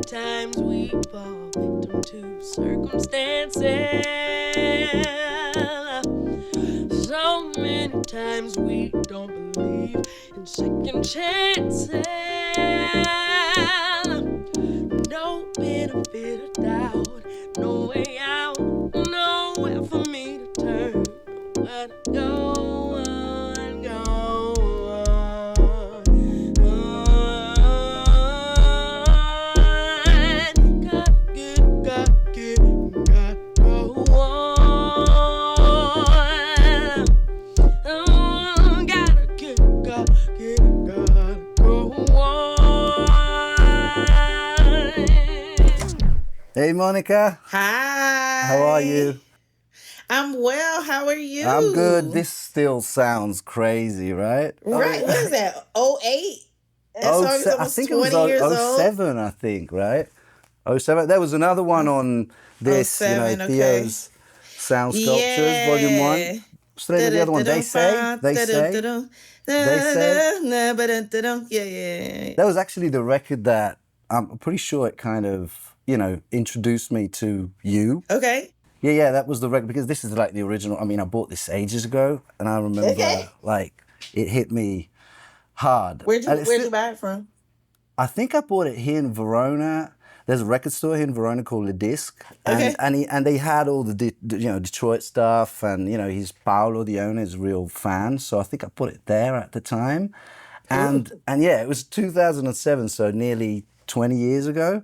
times we fall victim to circumstances. So many times we don't believe in second chances. No benefit of doubt, no way out, nowhere for me to turn. Where to go on, go on. Gotta go on. Gotta go on. Hey, Monica. Hi. How are you? I'm well. How are you? I'm good. This still sounds crazy, right? Right. What is that? 08? That song is I almost think 20 it was years old. 07, I think, right? 07. There was another one on this, 07, okay. Theo's Sound Sculptures, Volume 1. What's the name of the other one? They Say? They Say? Yeah. That was actually the record that I'm pretty sure it kind of, introduced me to you. Okay. Yeah, that was the record, because this is like the original. I mean, I bought this ages ago, and I remember, it hit me hard. Where'd you buy it from? I think I bought it here in Verona. There's a record store here in Verona called Le Disc, Okay. and they had all the Detroit stuff, and he's Paolo, the owner, is a real fan, so I think I put it there at the time, and yeah, it was 2007, so nearly 20 years ago,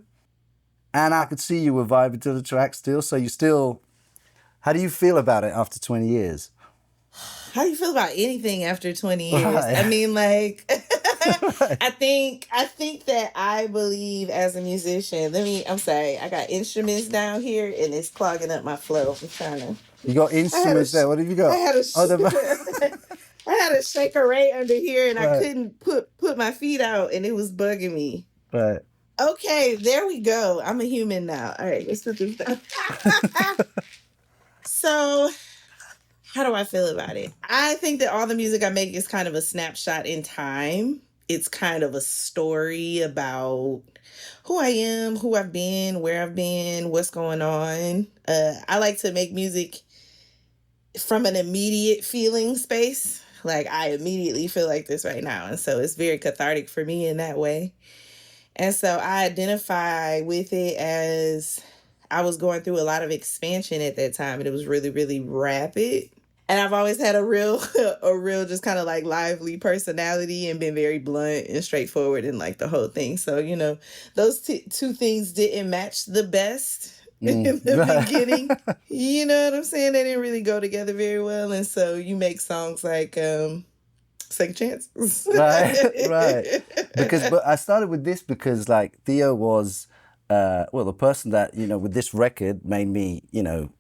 and I could see you were vibing to the track still. So how do you feel about it after 20 years? How do you feel about anything after 20 years? Right. I mean, like, I think that I believe as a musician, I'm sorry, I got instruments down here and it's clogging up my flow. I'm trying to. You got instruments there. What have you got? I had a shaker right under here and I Right. couldn't put my feet out and it was bugging me. Right. Okay, there we go. I'm a human now. All right, let's put this down. So, how do I feel about it? I think that all the music I make is kind of a snapshot in time. It's kind of a story about who I am, who I've been, where I've been, what's going on. I like to make music from an immediate feeling space. Like, I immediately feel like this right now. And so it's very cathartic for me in that way. And so I identify with it as I was going through a lot of expansion at that time, and it was really, really rapid. And I've always had a real just kind of like lively personality and been very blunt and straightforward in like the whole thing. So, those two things didn't match the best in the beginning. You know what I'm saying? They didn't really go together very well. And so you make songs like Second Chances. Right. But I started with this because like Theo was the person that, with this record made me,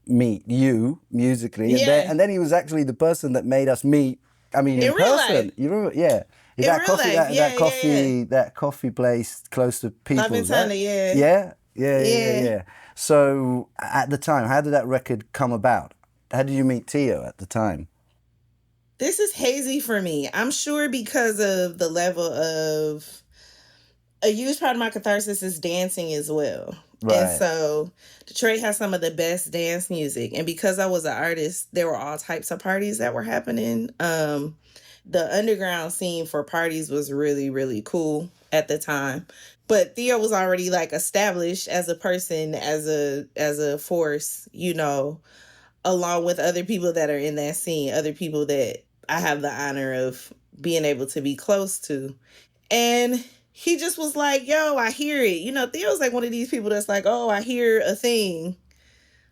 meet you musically. Yeah. And then he was actually the person that made us meet, in real person. life. You remember? Yeah. In real life. That coffee place close to People's. Yeah. Yeah. So at the time, how did that record come about? How did you meet Theo at the time? This is hazy for me. I'm sure because of the level of a huge part of my catharsis is dancing as well. Right. And so Detroit has some of the best dance music. And because I was an artist, there were all types of parties that were happening. The underground scene for parties was really, really cool at the time. But Theo was already like established as a person, as a force, along with other people that are in that scene, other people that I have the honor of being able to be close to. And he just was like, yo, I hear it. Theo's like one of these people that's like, oh, I hear a thing.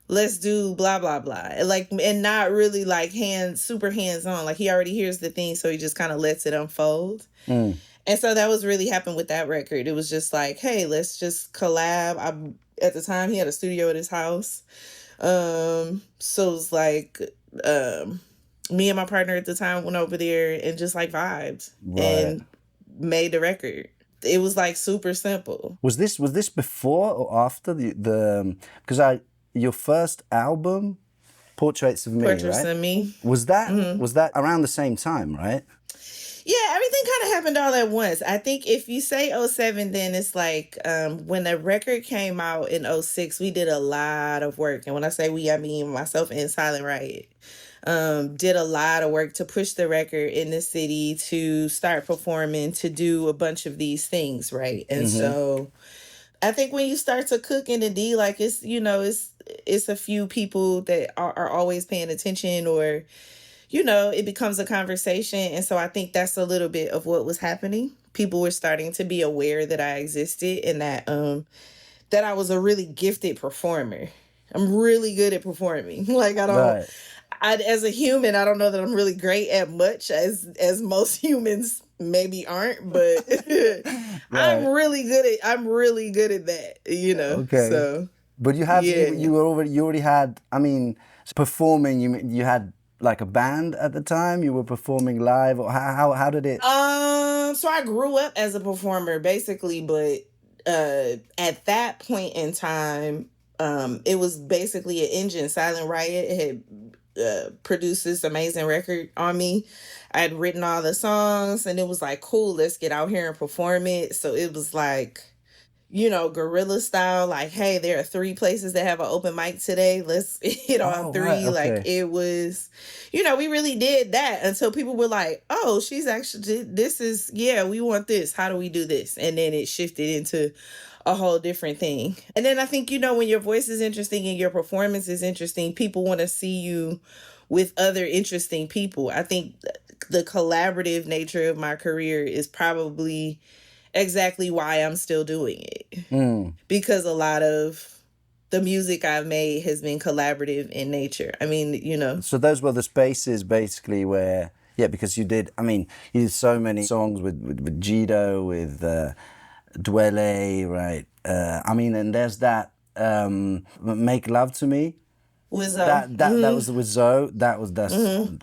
Let's do blah, blah, blah. And not really like super hands-on. Like he already hears the thing, so he just kind of lets it unfold. And so that was really happened with that record. It was just like, hey, let's just collab. At the time, he had a studio at his house. So it was like me and my partner at the time went over there and just like vibed and made the record. It was like super simple. Was this before or after the because your first album, Portraits of Me, Portraits right? of Me. Was that around the same time, right? Yeah, everything kind of happened all at once. I think if you say '07, then it's like when the record came out in '06, we did a lot of work. And when I say we, I mean myself and Silent Riot. Did a lot of work to push the record in the city, to start performing, to do a bunch of these things, right? And so I think when you start to cook in the D, like it's, it's a few people that are always paying attention, or it becomes a conversation. And so I think that's a little bit of what was happening. People were starting to be aware that I existed, and that I was a really gifted performer. I'm really good at performing. Like as a human, I don't know that I'm really great at much, as most humans maybe aren't, but I'm really good at that, Okay. So But you already had, I mean, performing, you had like a band at the time? You were performing live, or how did it? So I grew up as a performer basically, but at that point in time, it was basically an engine. Silent Riot had produced this amazing record on me. I had written all the songs, and it was like, cool, let's get out here and perform it. So it was like, guerrilla style, like, hey, there are 3 places that have an open mic today. Let's hit on 3. Right, okay. Like, it was, we really did that until people were like, oh, she's actually, we want this. How do we do this? And then it shifted into a whole different thing. And then I think, when your voice is interesting and your performance is interesting, people want to see you with other interesting people. I think the collaborative nature of my career is probably exactly why I'm still doing it. Because a lot of the music I've made has been collaborative in nature. I mean, So those were the spaces basically where, because you did so many songs with Gido, with Dwele, right? And there's that Make Love to Me. With That was with Zoe. That's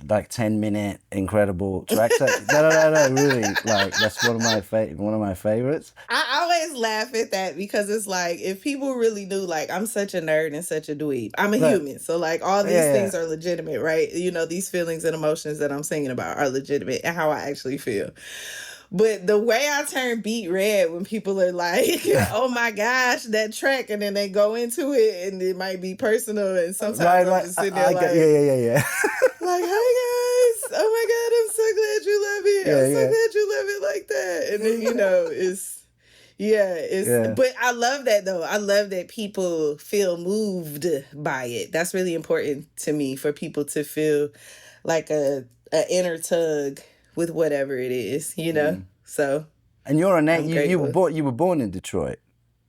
like 10-minute incredible track. No, really, like that's one of my favorites. I always laugh at that because it's like, if people really knew, like, I'm such a nerd and such a dweeb. I'm a human, so like all these things are legitimate, right? These feelings and emotions that I'm singing about are legitimate, and how I actually feel. But the way I turn beat red when people are like, oh my gosh, that track, and then they go into it and it might be personal, and sometimes I'm just sitting there like, hi guys, oh my God, I'm so glad you love it. I'm so glad you love it like that. And then, but I love that though. I love that people feel moved by it. That's really important to me, for people to feel like a inner tug with whatever it is, So. And you're you were born in Detroit,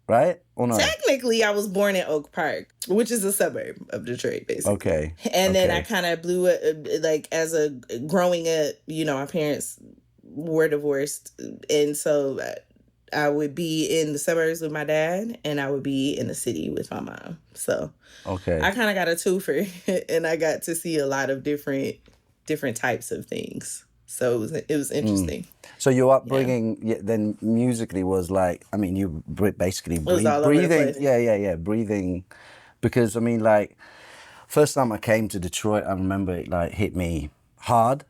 right? Or not? Technically, I was born in Oak Park, which is a suburb of Detroit, basically. Okay. And then I kind of blew it, like, growing up, my parents were divorced, and so I would be in the suburbs with my dad, and I would be in the city with my mom. So I kind of got a twofer, and I got to see a lot of different types of things. So it was interesting. So your upbringing then musically was like, you basically breathing. Breathing. Because first time I came to Detroit, I remember it like hit me hard,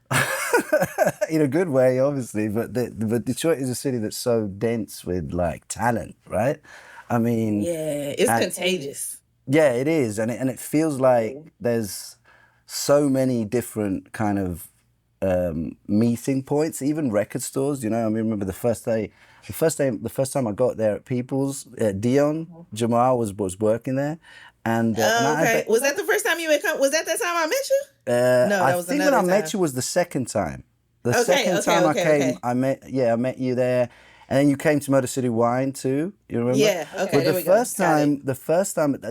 in a good way, obviously. But Detroit is a city that's so dense with like talent, right? It's contagious. Yeah, it is, and it feels like there's so many different kind of meeting points, even record stores. I remember the first time I got there at People's, Dion Jamal was working there, and was that the first time you had come? Was that time I met you? No, that was another time. I met you was the second time. The second time I came, I met you there. And then you came to Motor City Wine too. You remember? Yeah. Okay. But the first time,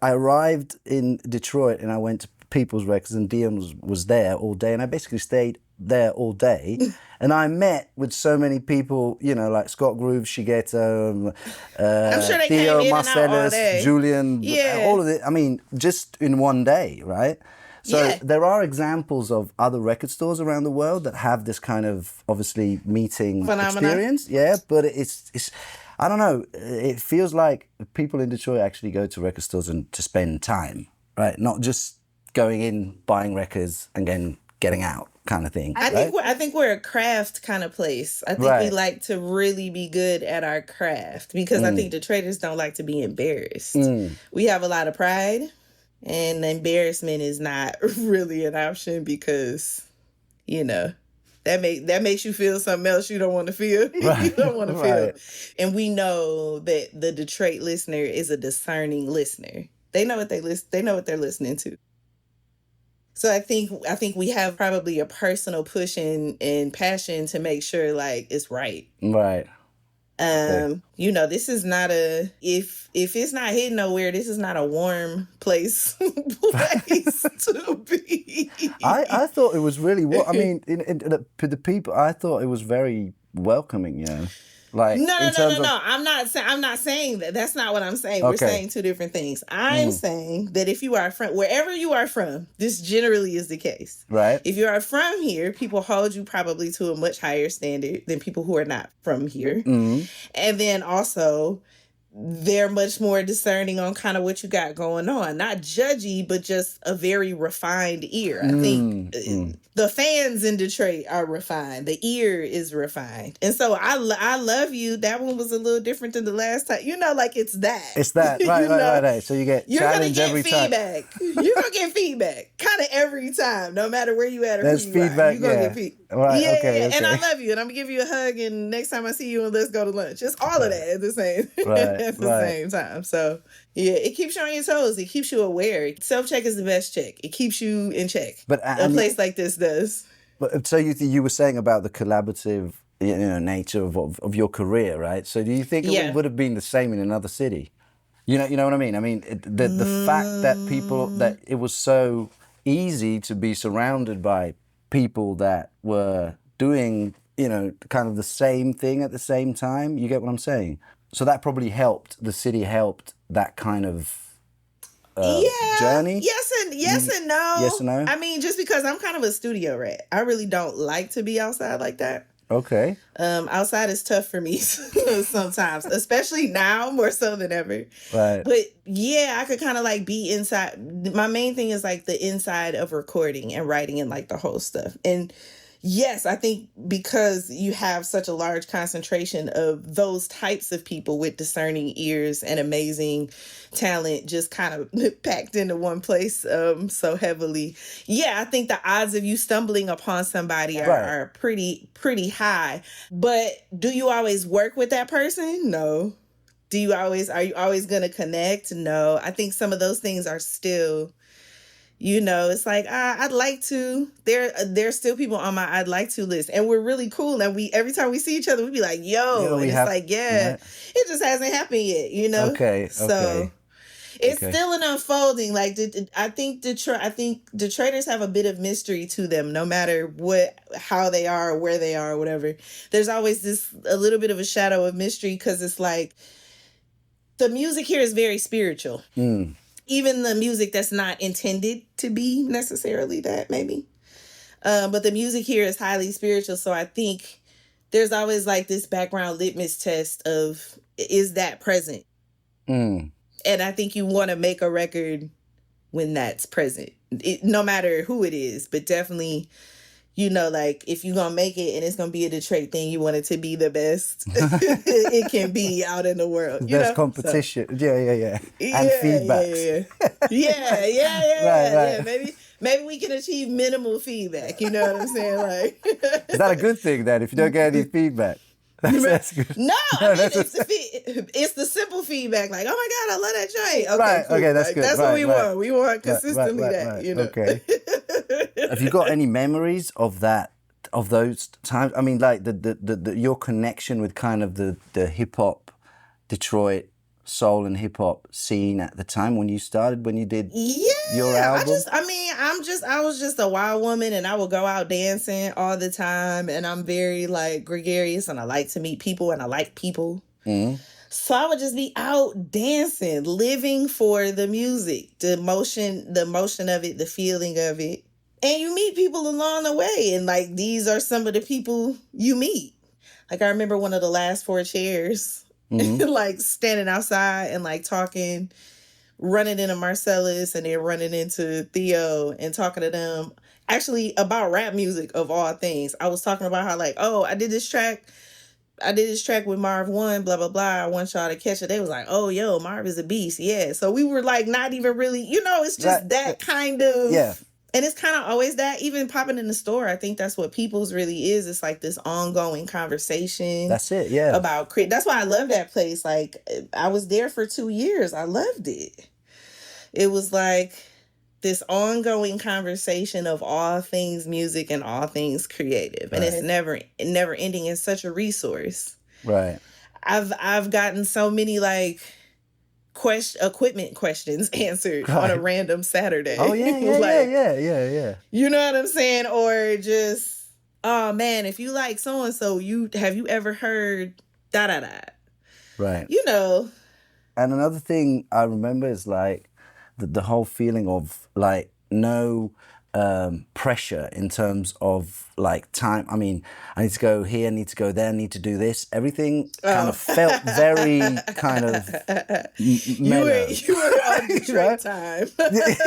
I arrived in Detroit and I went to People's Records, and Dion was there all day, and I basically stayed there all day. And I met with so many people, like Scott Groove, Shigeto, I'm sure they Theo, came in Marcellus, and out all day. Julian, all of it. Just in one day, right? So there are examples of other record stores around the world that have this kind of, obviously, meeting experience. Yeah, but it's I don't know, it feels like people in Detroit actually go to record stores to spend time, right? Not just going in, buying records, and then getting out. kind of thing. I think we're a craft kind of place. I think we like to really be good at our craft because I think Detroiters don't like to be embarrassed. We have a lot of pride, and embarrassment is not really an option because, you know, that makes you feel something else you don't want to feel. You don't want to feel. And we know that the Detroit listener is a discerning listener. They know what they know what they're listening to. So I think we have probably a personal push and passion to make sure like it's right. Right. You know, this is not if it's not hidden nowhere, this is not a warm place to be. I thought it was really I mean, in the people, I thought it was very welcoming, you know. Like, no. I'm not saying that. That's not what I'm saying. Okay. We're saying two different things. I'm saying that if you are from wherever you are from, this generally is the case. Right. If you are from here, people hold you probably to a much higher standard than people who are not from here. And then also, they're much more discerning on kind of what you got going on. Not judgy, but just a very refined ear. I think the fans in Detroit are refined. The ear is refined. And so I love you. That one was a little different than the last time. You know, like it's that. It's that. Right. So you get challenged every time. You're going to get feedback kind of every time, no matter where you at or There's who you feedback, are. You're going to get feedback. Right, yeah, okay. And I love you, and I'm gonna give you a hug, and next time I see you, and let's go to lunch. It's all of that at the same same time. So yeah, it keeps you on your toes. It keeps you aware. Self-check is the best check. It keeps you in check. But a place like this does. But so you were saying about the collaborative, you know, nature of your career, right? So do you think it would have been the same in another city? You know what I mean? I mean, the fact that it was so easy to be surrounded by people that were doing, you know, kind of the same thing at the same time. You get what I'm saying? So that probably helped. The city helped that kind of journey. Yes and no. Yes and no. I mean, just because I'm kind of a studio rat, I really don't like to be outside like that. Okay. Outside is tough for me sometimes, especially now more so than ever. Right. But yeah, I could kind of like be inside. My main thing is like the inside of recording and writing and like the whole stuff. And yes, I think because you have such a large concentration of those types of people with discerning ears and amazing talent just kind of packed into one place so heavily. Yeah, I think the odds of you stumbling upon somebody are pretty high. But do you always work with that person? No. Are you always going to connect? No. I think some of those things are still... You know, it's like, I'd like to. There's still people on my I'd like to list. And we're really cool. And every time we see each other, we be like, yo. And it's like, yeah, it just hasn't happened yet, you know? Okay. So it's still an unfolding. Like, I think Detroiters have a bit of mystery to them, no matter how they are or where they are or whatever. There's always a little bit of a shadow of mystery because it's like the music here is very spiritual. Even the music that's not intended to be necessarily that, maybe. But the music here is highly spiritual. So I think there's always like this background litmus test of, is that present? And I think you want to make a record when that's present. No matter who it is, but definitely... You know, like, if you're going to make it and it's going to be a Detroit thing, you want it to be the best it can be out in the world. Best competition. So, yeah. And feedbacks. Yeah. Maybe we can achieve minimal feedback. You know what I'm saying? Like, is that a good thing, then, if you don't get any feedback? That's good. No, I mean, it's the simple feedback. Like, oh my God, I love that joint. Okay, right. Cool. Okay, that's like, good. That's what we want. We want consistently right. You know. Okay. Have you got any memories of those times? I mean, like your connection with kind of the hip hop, Detroit soul and hip hop scene at the time when you did your album? I was just a wild woman, and I would go out dancing all the time, and I'm very like gregarious, and I like to meet people, and I like people. So I would just be out dancing, living for the music, the motion of it, the feeling of it. And you meet people along the way, and like these are some of the people you meet. Like I remember one of the last 4 chairs, like standing outside and like talking running into Marcellus and then running into Theo and talking to them actually about rap music of all things. I was talking about how like, oh, I did this track with Marv 1, blah, blah, blah. I want y'all to catch it. They was like, oh, yo, Marv is a beast. Yeah. So we were like, not even really, it's just that kind of. Yeah. And it's kind of always that, even popping in the store. I think that's what People's really is. It's like this ongoing conversation. That's it, yeah. About that's why I love that place. Like, I was there for 2 years. I loved it. It was like this ongoing conversation of all things music and all things creative. And it's never ending. It's such a resource. Right. I've gotten so many like equipment questions answered on a random Saturday. Oh yeah, like, yeah. You know what I'm saying? Or just, oh man, if you like so and so, have you ever heard da da da? Right. And another thing I remember is like the whole feeling of like no pressure in terms of like time. I mean, I need to go here, I need to go there, I need to do this. Everything kind of felt very kind of mellow. You were on Detroit time.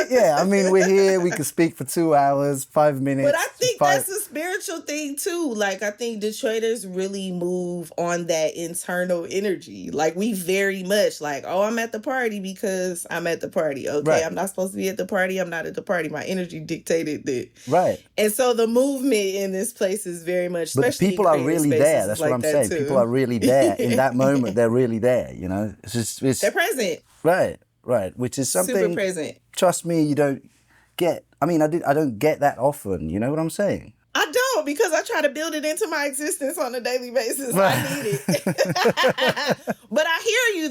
Yeah, I mean, we're here, we can speak for 2 hours, 5 minutes. But I think that's a spiritual thing too. Like, I think Detroiters really move on that internal energy. Like, we very much like, oh, I'm at the party because I'm at the party. Okay, right. I'm not supposed to be at the party. I'm not at the party. My energy dictated that. Right. And so the movement in this place is very much, but people are really there. That's like what I'm saying. Too. People are really there in that moment. They're really there. It's they're present. Right. Which is something super present. Trust me, you don't get. I mean, I don't get that often. You know what I'm saying? I don't, because I try to build it into my existence on a daily basis. I need it. But I hear you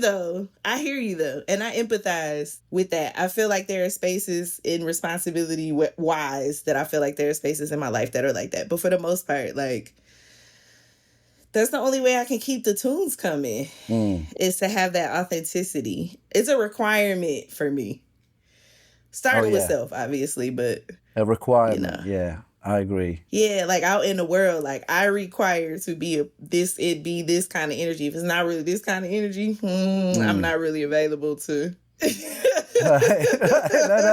though. And I empathize with that. I feel like there are spaces in responsibility wise that I feel like there are spaces in my life that are like that. But for the most part, like, that's the only way I can keep the tunes coming is to have that authenticity. It's a requirement for me. Starting with self, obviously, but a requirement, yeah. I agree. Yeah, like out in the world, like I require to be this kind of energy. If it's not really this kind of energy, I'm not really available to. Right.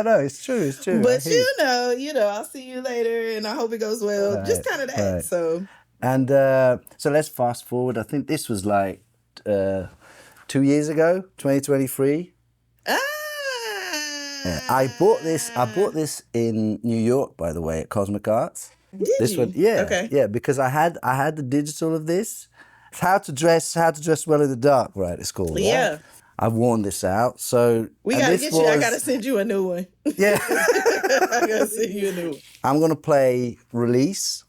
No, it's true. But I'll see you later, and I hope it goes well. Right. Just kind of that. Right. So. And so let's fast forward. I think this was like 2 years ago, 2023. Yeah. I bought this in New York, by the way, at Cosmic Arts. Did you? One, yeah, okay. Yeah, because I had the digital of this. It's how to dress well in the dark, right? It's called. Yeah. Right? I've worn this out, so we gotta get you. I gotta send you a new one. Yeah, I gotta send you a new one. I'm gonna play Release.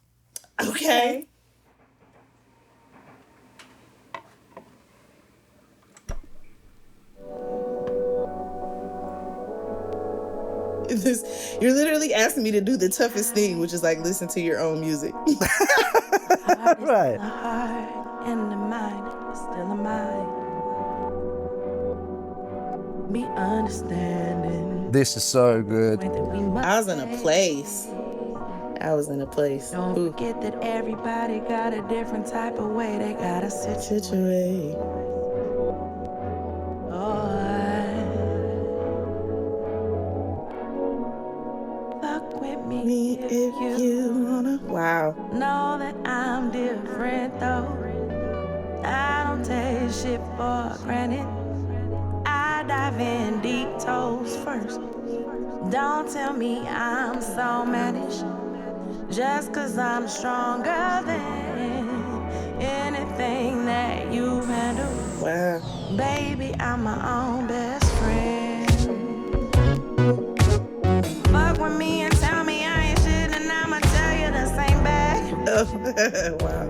Okay. You're literally asking me to do the toughest thing, which is like listen to your own music. Right. The heart and the mind is still a mind. Be understanding. This is so good. I was in a place. Don't forget that everybody got a different type of way they gotta situate. Me if you wanna. Wow. Know that I'm different though. I don't take shit for granted. I dive in deep toes first. Don't tell me I'm so managed. Just 'cause I'm stronger than anything that you handle. Wow. Baby, I'm my own best friend. Fuck with me and tell me I ain't shit, and I'ma tell you the same back. Wow.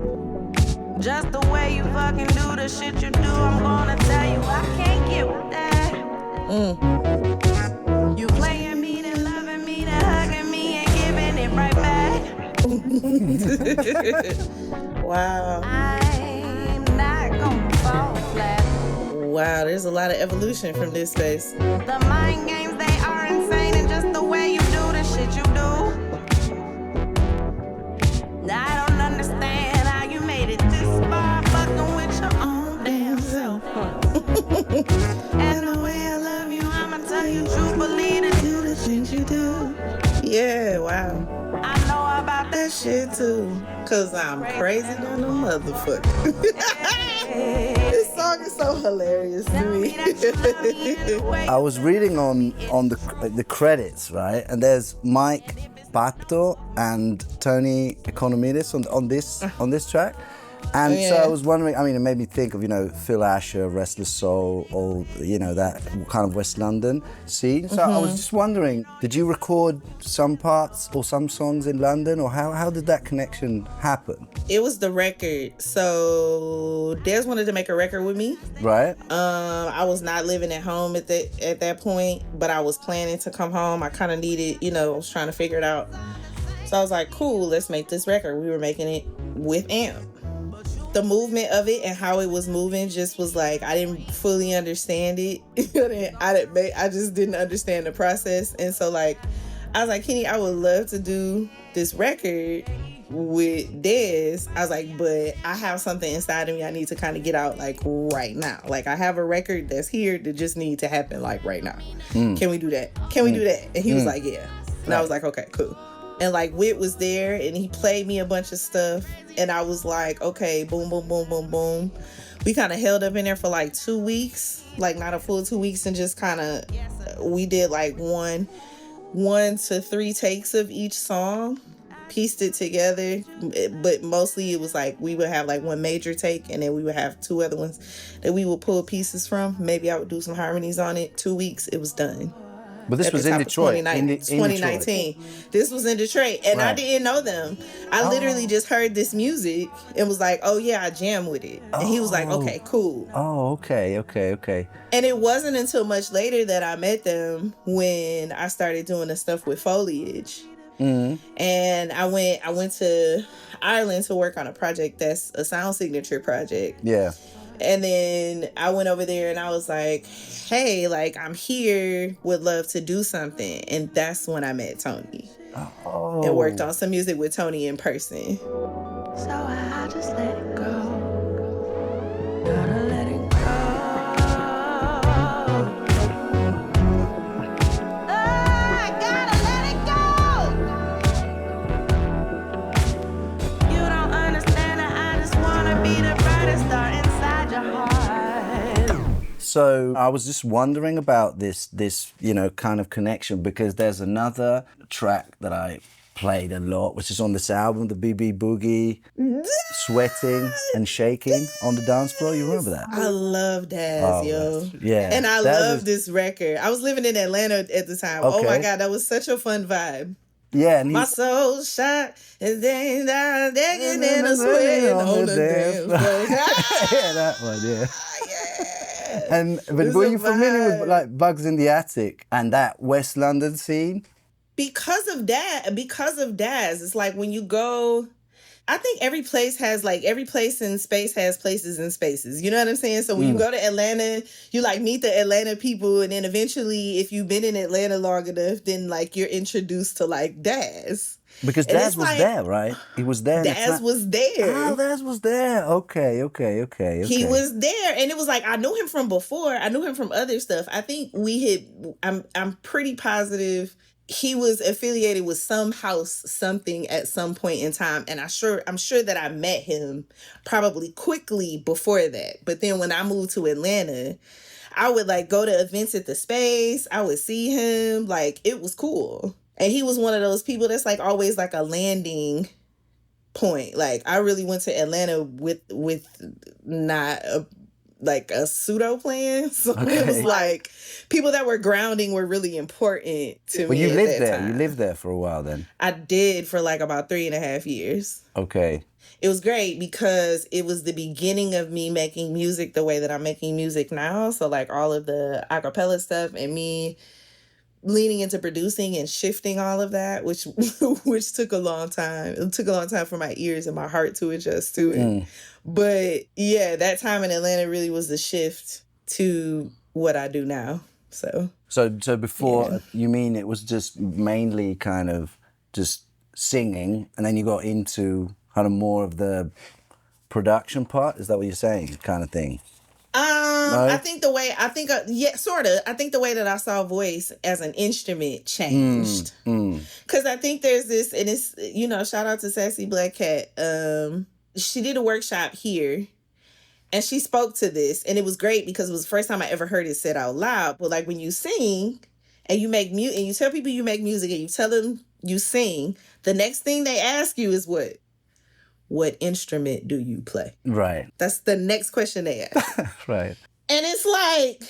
Just the way you fucking do the shit you do, I'm gonna tell you I can't get with that. You playing me, then loving me, then hugging me, and giving it right back. Wow. I'm not gonna fall flat. Wow, there's a lot of evolution from this space. The mind games, they are insane, and just the way you do the shit you do. I don't understand how you made it this far, fucking with your own damn self. And the way I love you, I'ma tell Yeah, wow. I know about That shit too. Cause I'm crazy than a motherfucker. This song is so hilarious to me. I was reading on the credits, right? And there's Mike Pato and Tony Economides on this track. And so I was wondering, I mean, it made me think of, Phil Asher, Restless Soul, or, that kind of West London scene. So I was just wondering, did you record some parts or some songs in London, or how did that connection happen? It was the record. So Des wanted to make a record with me. Right. I was not living at home at that point, but I was planning to come home. I kind of needed, I was trying to figure it out. So I was like, cool, let's make this record. We were making it with Amp. The movement of it and how it was moving just was like, I didn't fully understand it. I just didn't understand the process. And so like, I was like, Kenny, I would love to do this record with Des. I was like, but I have something inside of me I need to kind of get out like right now. Like I have a record that's here that just need to happen like right now. Can we do that? Can we do that? And he was like, yeah. And I was like, okay, cool. And like Whit was there and he played me a bunch of stuff. And I was like, okay, boom, boom, boom, boom, boom. We kind of held up in there for like 2 weeks, like not a full 2 weeks, and just kind of, we did like one to 3 takes of each song, pieced it together. But mostly it was like, we would have like one major take and then we would have 2 other ones that we would pull pieces from. Maybe I would do some harmonies on it. 2 weeks, it was done. But this was in Detroit. 2019. This was in Detroit. And I didn't know them. I literally just heard this music and was like, oh yeah, I jam with it. And he was like, okay, cool. Oh, okay. And it wasn't until much later that I met them when I started doing the stuff with Foliage. And I went to Ireland to work on a project that's a sound signature project. Yeah. And then I went over there and I was like, hey, like, I'm here, would love to do something. And that's when I met Tony. Oh. And worked on some music with Tony in person. So I just let it go. Gotta let it go. I gotta let it go. You don't understand that I just wanna be the brightest star inside your heart. So I was just wondering about this kind of connection, because there's another track that I played a lot, which is on this album, the BB Boogie, Sweating and Shaking on the dance floor. You remember that? I love Daz, yo. Yeah. And I love this record. I was living in Atlanta at the time. Okay. Oh my God, that was such a fun vibe. Yeah. And my soul shot and then I digging in the sweat on the dance floor. Yeah, that one, yeah. Yeah. But were you familiar with like Bugs in the Attic and that West London scene? Because of Daz, it's like when you go, I think every place in space has places in spaces. You know what I'm saying? So when you go to Atlanta, you like meet the Atlanta people, and then eventually, if you've been in Atlanta long enough, then like you're introduced to like Daz. Because Daz was there, right? He was there. Daz was there. Oh, Daz was there. Okay. He was there. And it was like, I knew him from before. I knew him from other stuff. I think I'm pretty positive he was affiliated with some house something at some point in time. And I'm sure that I met him probably quickly before that. But then when I moved to Atlanta, I would like go to events at the Space. I would see him. Like, it was cool. And he was one of those people that's like always like a landing point. Like, I really went to Atlanta with not a pseudo plan. So it was like people that were grounding were really important to me. Well, you lived there. Time. You lived there for a while then. I did for like about 3.5 years. Okay. It was great because it was the beginning of me making music the way that I'm making music now. So like all of the acapella stuff and me leaning into producing and shifting all of that, which took a long time. It took a long time for my ears and my heart to adjust to it. But yeah, that time in Atlanta really was the shift to what I do now. So before, you mean it was just mainly kind of just singing, and then you got into kind of more of the production part? Is that what you're saying, kind of thing? I think the way yeah, sort of. I think the way that I saw voice as an instrument changed. Because I think there's this, and it's, you know, shout out to Sassy Black Cat. She did a workshop here, and she spoke to this, and it was great because it was the first time I ever heard it said out loud. But like when you sing and you make and you tell people you make music and you tell them you sing, the next thing they ask you is what? What instrument do you play? Right. That's the next question they ask. Right. And it's like,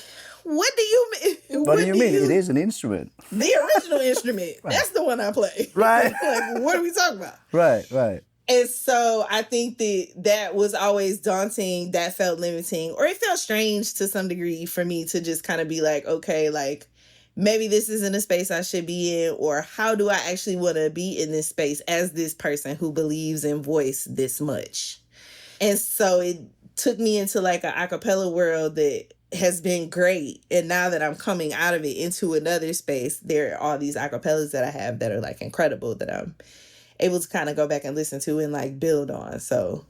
what do you mean? What do you mean? It is an instrument. The original instrument. Right. That's the one I play. Right. Like, what are we talking about? Right, right. And so I think that was always daunting. That felt limiting. Or it felt strange to some degree for me to just kind of be like, okay, like, maybe this isn't a space I should be in, or how do I actually want to be in this space as this person who believes in voice this much? And so it took me into like an a cappella world that has been great. And now that I'm coming out of it into another space, there are all these a cappellas that I have that are like incredible that I'm able to kind of go back and listen to and like build on. So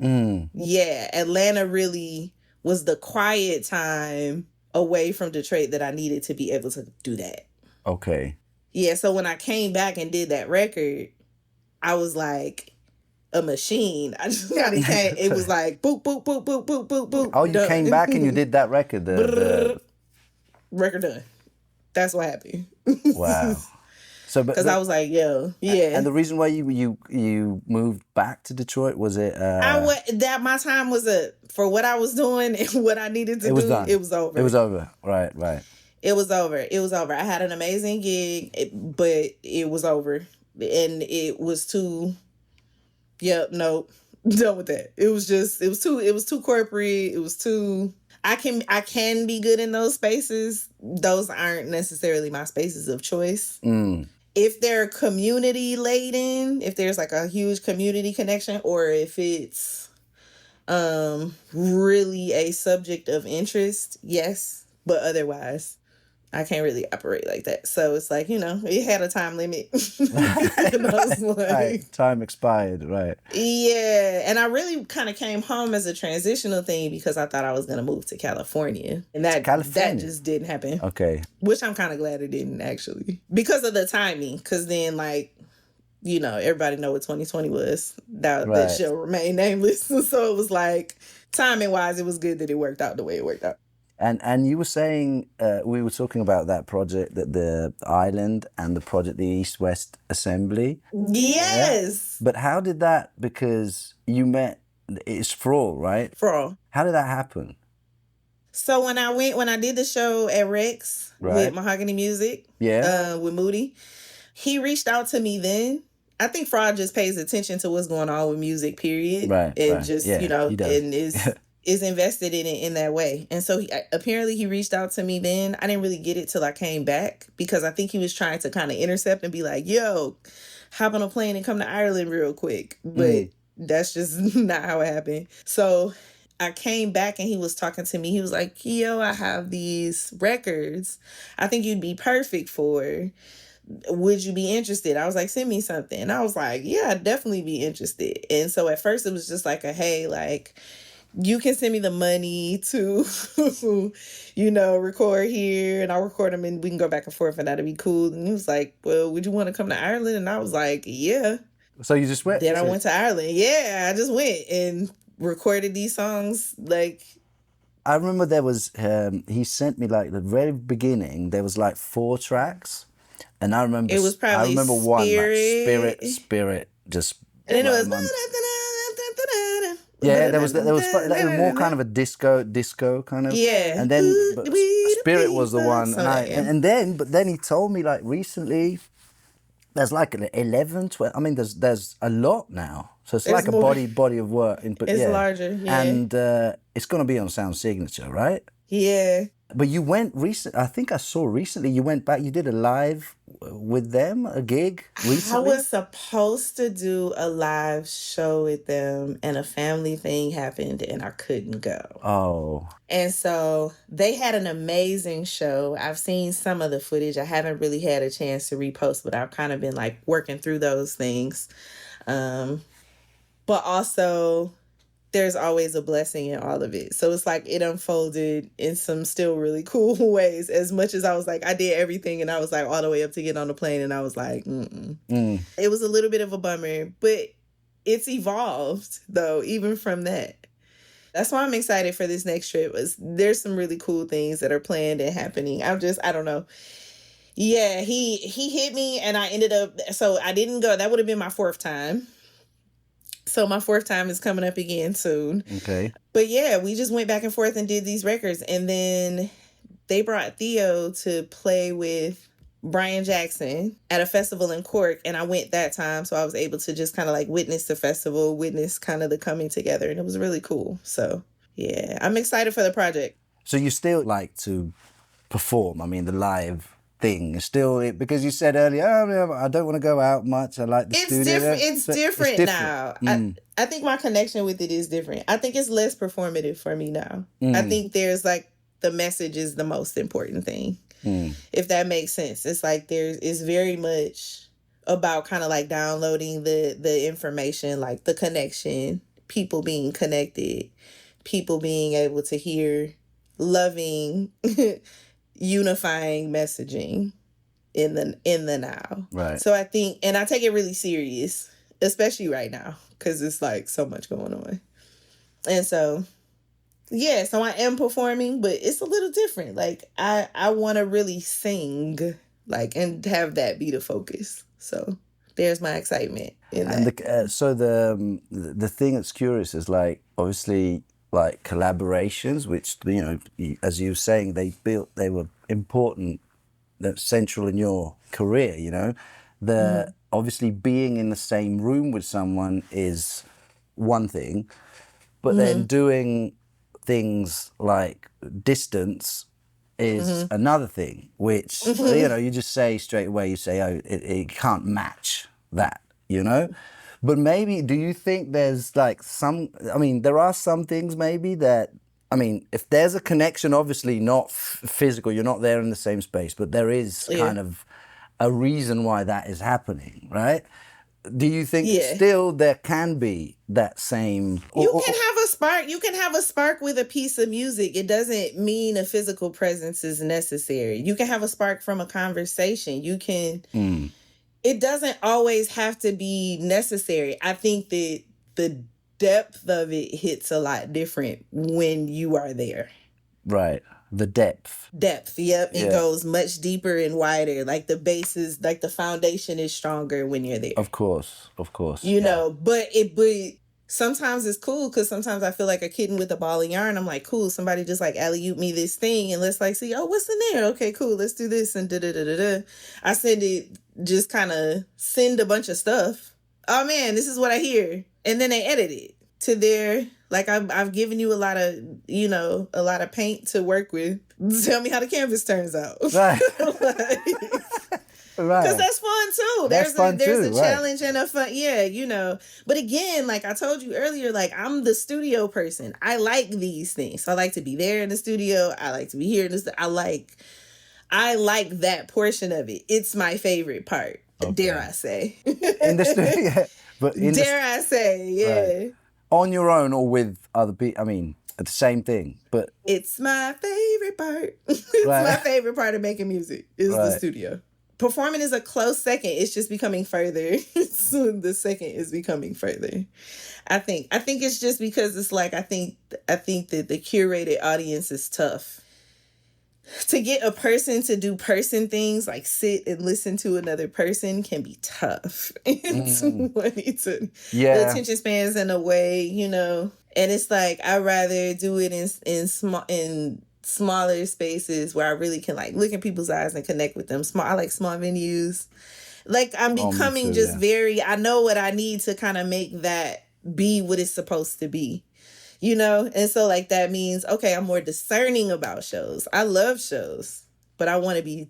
yeah, Atlanta really was the quiet time away from Detroit that I needed to be able to do that. Okay. Yeah, so when I came back and did that record, I was like a machine. I just kind of came, it was like boop, boop, boop, boop, boop, boop, boop. Oh, you done. came back and you did that record. Record done. That's what happened. Wow. So, because I was like, yo, yeah. And the reason why you moved back to Detroit, was it? That my time was for what I was doing and what I needed to do. Done. It was over. It was over. Right, right. It was over. It was over. I had an amazing gig, but it was over, and it was too. Yep, nope, done with that. It was too corporate. It was too. I can be good in those spaces. Those aren't necessarily my spaces of choice. If they're community laden, if there's like a huge community connection, or if it's really a subject of interest, yes. But otherwise, I can't really operate like that. So it's like, you know, it had a time limit. Right. Time expired, right. Yeah. And I really kind of came home as a transitional thing because I thought I was going to move to California. And that just didn't happen. Okay. Which I'm kind of glad it didn't, actually. Because of the timing. Because then, like, you know, everybody know what 2020 was. That shall remain nameless. So it was like, timing-wise, it was good that it worked out the way it worked out. And you were saying, we were talking about that project, that the Island and the project, the East-West Assembly. Yes. Yeah. But how did that, because you met, it's Frawl, right? Frawl. How did that happen? So when I did the show at Rex with Mahogani Music, with Moody, he reached out to me then. I think Fraud just pays attention to what's going on with music, period. Right. And just, you know, and is invested in it in that way. And so apparently he reached out to me then. I didn't really get it till I came back because I think he was trying to kind of intercept and be like, yo, hop on a plane and come to Ireland real quick. But that's just not how it happened. So I came back and he was talking to me. He was like, yo, I have these records I think you'd be perfect for. Would you be interested? I was like, send me something. And I was like, yeah, I'd definitely be interested. And so at first it was just like hey, like, you can send me the money to, you know, record here, and I'll record them and we can go back and forth and that'd be cool. And he was like, well, would you want to come to Ireland? And I was like, yeah. So you just went? Then I went to Ireland. Yeah, I just went and recorded these songs. Like, I remember there was, he sent me like the very beginning, there was like 4 tracks. And I remember, it was probably one, like Spirit, just. And then it was. Yeah, there was more kind of a disco kind of. Yeah. And then Spirit was the one. And then he told me like recently there's like 11, 12, I mean there's a lot now. So it's like a body of work. It's larger, yeah. And it's going to be on Sound Signature, right? Yeah. But you went I think I saw recently you went back, you did a live with them, a gig recently? I was supposed to do a live show with them and a family thing happened and I couldn't go. Oh. And so they had an amazing show. I've seen some of the footage. I haven't really had a chance to repost, but I've kind of been like working through those things. But also there's always a blessing in all of it. So it's like it unfolded in some still really cool ways. As much as I was like, I did everything and I was like all the way up to get on the plane and I was like, It was a little bit of a bummer, but it's evolved though, even from that. That's why I'm excited for this next trip. There's some really cool things that are planned and happening. I don't know. Yeah, he hit me and I ended up, so I didn't go. That would have been my 4th time. So my 4th time is coming up again soon. Okay. But yeah, we just went back and forth and did these records. And then they brought Theo to play with Brian Jackson at a festival in Cork. And I went that time. So I was able to just kind of like witness the festival, witness kind of the coming together. And it was really cool. So yeah, I'm excited for the project. So you still like to perform? I mean, the live thing is still it, because you said earlier, I don't want to go out much. I like the studio. It's different now. I think my connection with it is different. I think it's less performative for me now. I think there's like the message is the most important thing. If that makes sense. It's like it's very much about kind of like downloading the information, like the connection, people being connected, people being able to hear loving unifying messaging in the now. Right. So I think, and I take it really serious, especially right now, because it's like so much going on. And so, yeah, so I am performing, but it's a little different. Like I want to really sing, like, and have that be the focus. So there's my excitement in that. So the thing that's curious is like, obviously, like collaborations, which, you know, as you were saying, they were important, that's central in your career, you know. Obviously being in the same room with someone is one thing, but then doing things like distance is another thing, which, you know, you just say straight away, you say, oh, it can't match that, you know. But maybe, do you think there's like there are some things maybe that, I mean, if there's a connection, obviously not physical, you're not there in the same space, but there is kind of a reason why that is happening, right? Do you think still there can be that same... You can have a spark. You can have a spark with a piece of music. It doesn't mean a physical presence is necessary. You can have a spark from a conversation. You can... It doesn't always have to be necessary. I think that the depth of it hits a lot different when you are there. Right. The depth. Yep. It goes much deeper and wider. Like the base is, like the foundation is stronger when you're there. Of course. You know, but sometimes it's cool because sometimes I feel like a kitten with a ball of yarn. I'm like, cool, somebody just like alley-oop me this thing and let's like see, oh, what's in there? Okay, cool, let's do this and da-da-da-da-da. I just kind of send a bunch of stuff. Oh man, this is what I hear. And then they edit it to their, like I've given you a lot of paint to work with. Tell me how the canvas turns out. Right. Right. Because that's fun too. There's a challenge and a fun, you know. But again, like I told you earlier, like I'm the studio person. I like these things. So I like to be there in the studio. I like to be here in the I like that portion of it. It's my favorite part. Okay. Dare I say? In the studio, but I say, right. On your own or with other people. I mean, the same thing, but it's my favorite part. It's my favorite part of making music is the studio. Performing is a close second. It's just becoming further. Soon the second is becoming further. I think it's just because it's like I think that the curated audience is tough. To get a person to do person things, like sit and listen to another person, can be tough. The attention spans in a way, you know. And it's like I'd rather do it in smaller spaces where I really can like look in people's eyes and connect with them. I like small venues. Like I'm becoming I know what I need to kind of make that be what it's supposed to be, you know? And so like that means, okay, I'm more discerning about shows. I love shows, but I want to be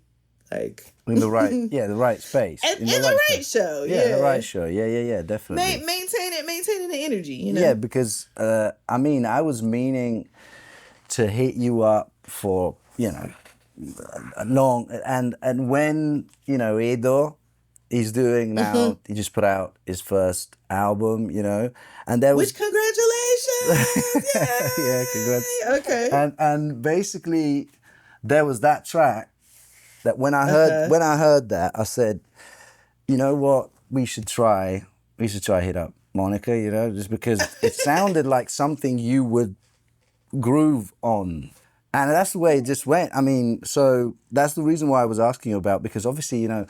like in the right, the right space. In the right show. Yeah, the right show. Yeah, definitely. Maintaining the energy, you know? Yeah, because I mean, I was meaning to hit you up for, you know, a long, and when, you know, Edo he's doing now. He just put out his first album, you know, and there was congratulations. yeah, congrats. Okay. And basically, there was that track that when I heard that, I said, you know what, we should try Hit Up Monica, you know, just because it sounded like something you would groove on. And that's the way it just went. I mean, so that's the reason why I was asking you about, because obviously, you know,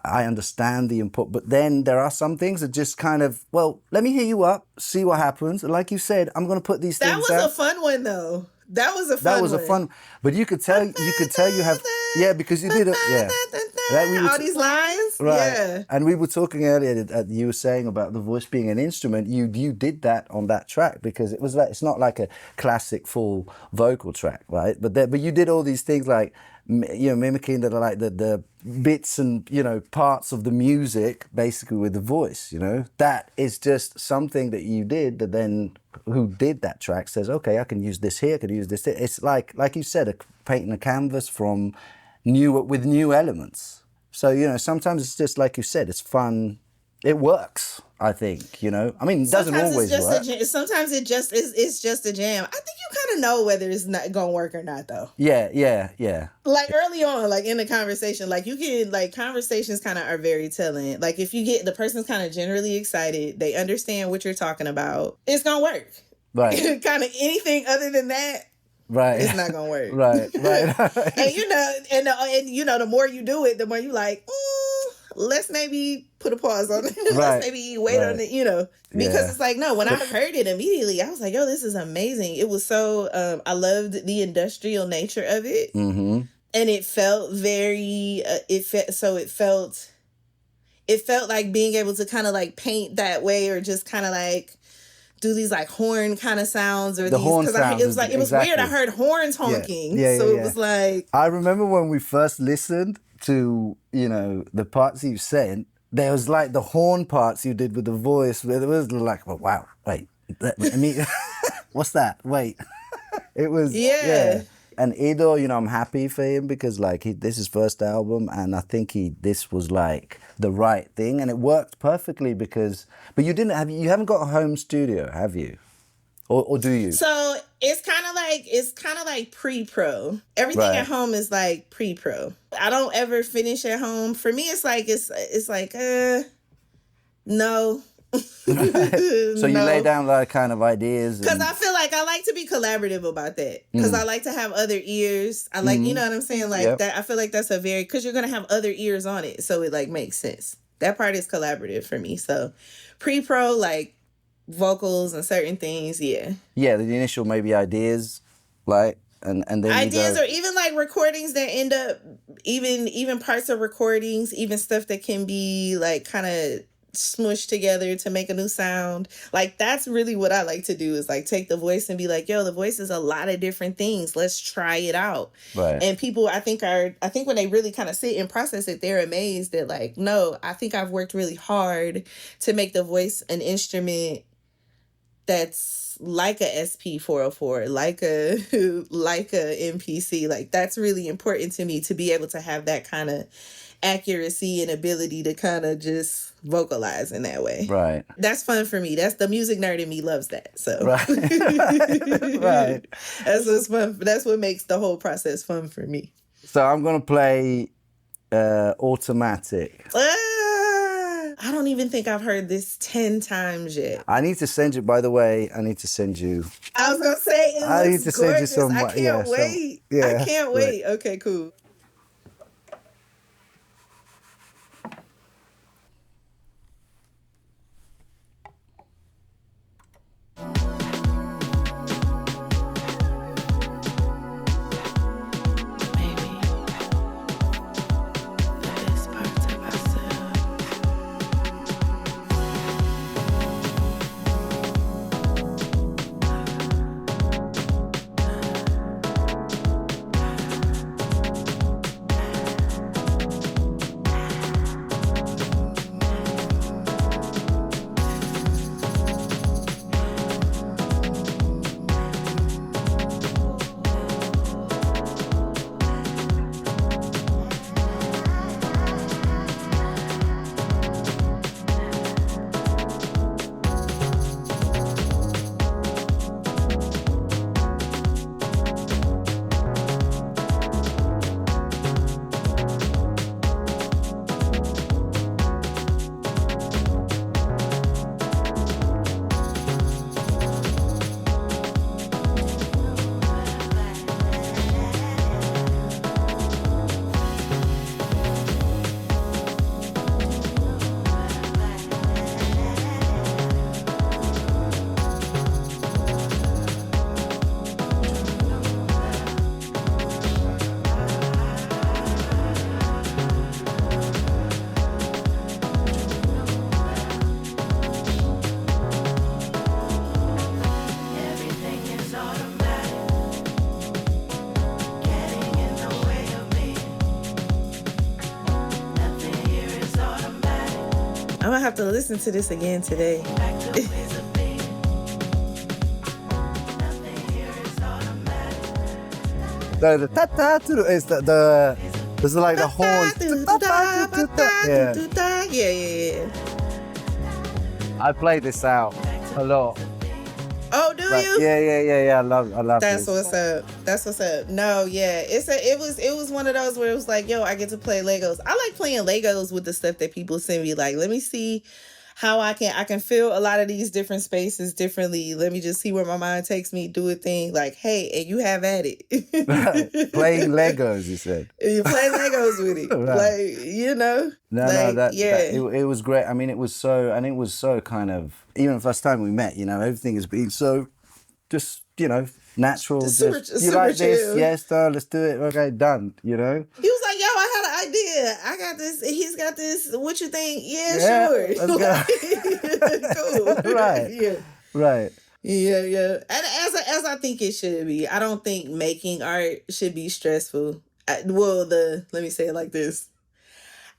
I understand the input, but then there are some things that just kind of, well, let me hear you up, see what happens. And like you said, I'm going to put these things out. That was a fun one, though. That was a fun. But you could tell you have, yeah, because you did it, yeah. All these lines, right. Yeah. And we were talking earlier. You were saying about the voice being an instrument. You did that on that track because it was like, it's not like a classic full vocal track, right? But you did all these things like, you know, mimicking the bits and, you know, parts of the music basically with the voice. You know, that is just something that you did that then who did that track says, okay, I can use this here, I can use this there. It's like you said, painting a canvas with new elements. So, you know, sometimes it's just like you said, it's fun. It works, I think, you know. I mean, it doesn't always work. Sometimes it's just a jam. I think you kind of know whether it's not going to work or not, though. Yeah. Like early on, like in the conversation, like you can, like conversations kind of are very telling. Like if you get the person's kind of generally excited, they understand what you're talking about, it's going to work. Right. Kind of anything other than that, right, it's not gonna work. right. And you know, the more you do it, the more you like, let's maybe put a pause on it. Right. Let's maybe wait on it, you know, because it's like, no, when I heard it immediately, I was like, yo, this is amazing. It was so, I loved the industrial nature of it. Mm-hmm. And it felt very, it felt like being able to kind of like paint that way, or just kind of like do these like horn kind of sounds, or it was weird. I heard horns honking. Yeah, it was like, I remember when we first listened to, you know, the parts you sent, there was like the horn parts you did with the voice. It was like, well, wow, wait, I mean, what's that? Wait. It was, yeah. And Edo, you know, I'm happy for him because like this is his first album, and I think this was like the right thing, and it worked perfectly because. But you haven't got a home studio, have you? Or do you? So it's kind of like pre-pro. Everything at home is like pre-pro. I don't ever finish at home. For me, it's like no. So you lay down like kind of ideas, because I feel like I like to be collaborative about that, because I like to have other ears. I like, you know what I'm saying, like that. I feel like that's because you're gonna have other ears on it, so it like makes sense. That part is collaborative for me. So pre-pro, like vocals and certain things, the initial maybe ideas, like and then ideas, or even like recordings that end up even parts of recordings, even stuff that can be like kind of smushed together to make a new sound. Like that's really what I like to do, is like take the voice and be like, yo, the voice is a lot of different things, let's try it out. Right. And people I think when they really kind of sit and process it, they're amazed that like, no, I think I've worked really hard to make the voice an instrument that's like a SP404, like a MPC. Like that's really important to me, to be able to have that kind of accuracy and ability to kind of just vocalize in that way. Right. That's fun for me. That's the music nerd in me loves that. So right. Right. That's what's fun. That's what makes the whole process fun for me. So I'm gonna play Automatic. I don't even think I've heard this 10 times yet. I need to send you, by the way, I need to send you. I was gonna say, I need to send you some. I can't wait. I can't wait. Okay, cool. to listen to this again today. The ta-ta is the there's like the horns. Yeah. I played this out a lot. Oh, do you? Yeah. I love That's this. That's what's up. No, yeah. It was one of those where it was like, yo, I get to play Legos. I like playing Legos with the stuff that people send me. Like, let me see how I can feel a lot of these different spaces differently. Let me just see where my mind takes me, do a thing. Like, hey, and you have at it. Playing Legos, you said. You play Legos with it. Right. Like, you know. It was great. I mean, it was so kind of, even the first time we met, you know, everything has been so just, you know, natural. Super you like chill. this? Yes, let's do it. Okay, done, you know? He was like, yo, I had an idea. I got this. He's got this. What you think? Yeah, sure. Let's go. Cool. Right. Yeah. Right. Yeah. And as I think it should be. I don't think making art should be stressful. Let me say it like this.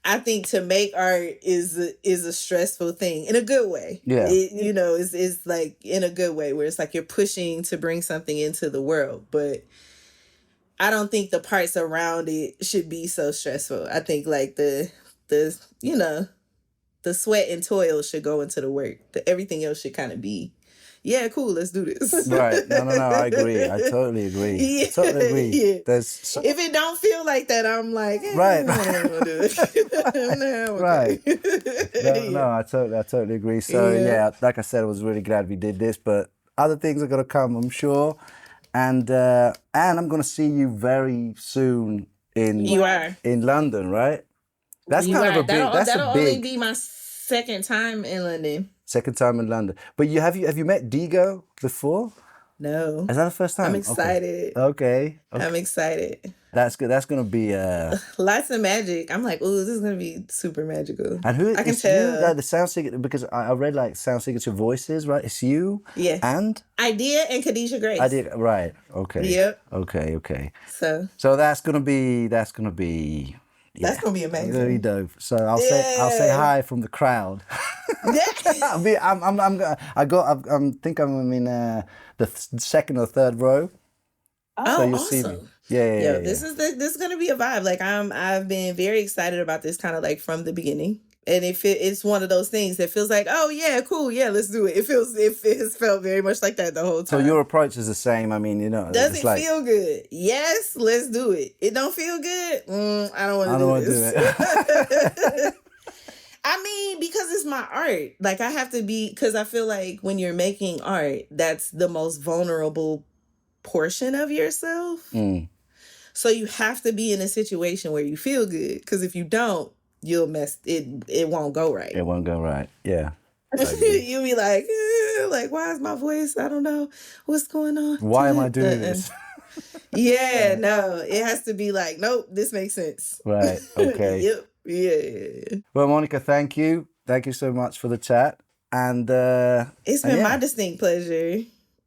I think to make art is a stressful thing in a good way. Yeah. It's like in a good way where it's like you're pushing to bring something into the world, but I don't think the parts around it should be so stressful. I think like the sweat and toil should go into the work. Everything else should kind of be, yeah, cool, let's do this. Right. No, I agree. I totally agree. Yeah. I totally agree. Yeah. If it don't feel like that, I'm like, right. I don't want to do it. No, right. okay. No, I totally agree. So yeah, like I said, I was really glad we did this, but other things are gonna come, I'm sure. And I'm gonna see you very soon in London, right? That's kind of a big. That'll only be my second time in London. Second time in London. But have you met Digo before? No. Is that the first time? I'm excited. Okay. I'm excited. That's good. That's gonna be lots of magic. I'm like, ooh, this is gonna be super magical. And who I can tell you, the sound signature, because I read like sound signature voices, right? It's you. Yeah. And Idea and Khadijah Grace. I did right. Okay. Yep. Okay. So that's gonna be That's gonna be amazing. Very dope. So I'll say hi from the crowd. Yeah. I'm in the second or third row. So you'll see me. Yeah. This is gonna be a vibe. Like I've been very excited about this kind of like from the beginning. And it's one of those things that feels like, oh yeah, cool, yeah, let's do it. It has felt very much like that the whole time. So your approach is the same. I mean, you know, does it feel good? Yes, let's do it. It don't feel good. I don't want to do it. I mean, because it's my art. Like I have to be, because I feel like when you're making art, that's the most vulnerable portion of yourself. So you have to be in a situation where you feel good. Because if you don't, you'll mess it. It won't go right. It won't go right. Yeah. You'll be like, why is my voice? I don't know what's going on. Why am I doing this? Yeah, no. It has to be like, nope, this makes sense. Right. Okay. Yep. Yeah. Well, Monica, thank you. Thank you so much for the chat. And it's been my distinct pleasure.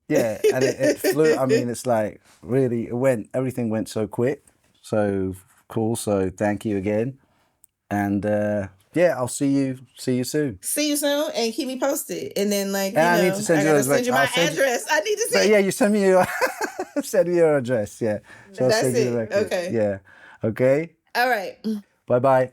Yeah, and it flew. I mean, it's like really, everything went so quick. So cool. So thank you again. And I'll see you soon. See you soon, and keep me posted. And then I need to send you my address. I need to send. Yeah, you send me your send me your address. Yeah, so that's it. Okay. Yeah. Okay. All right. Bye.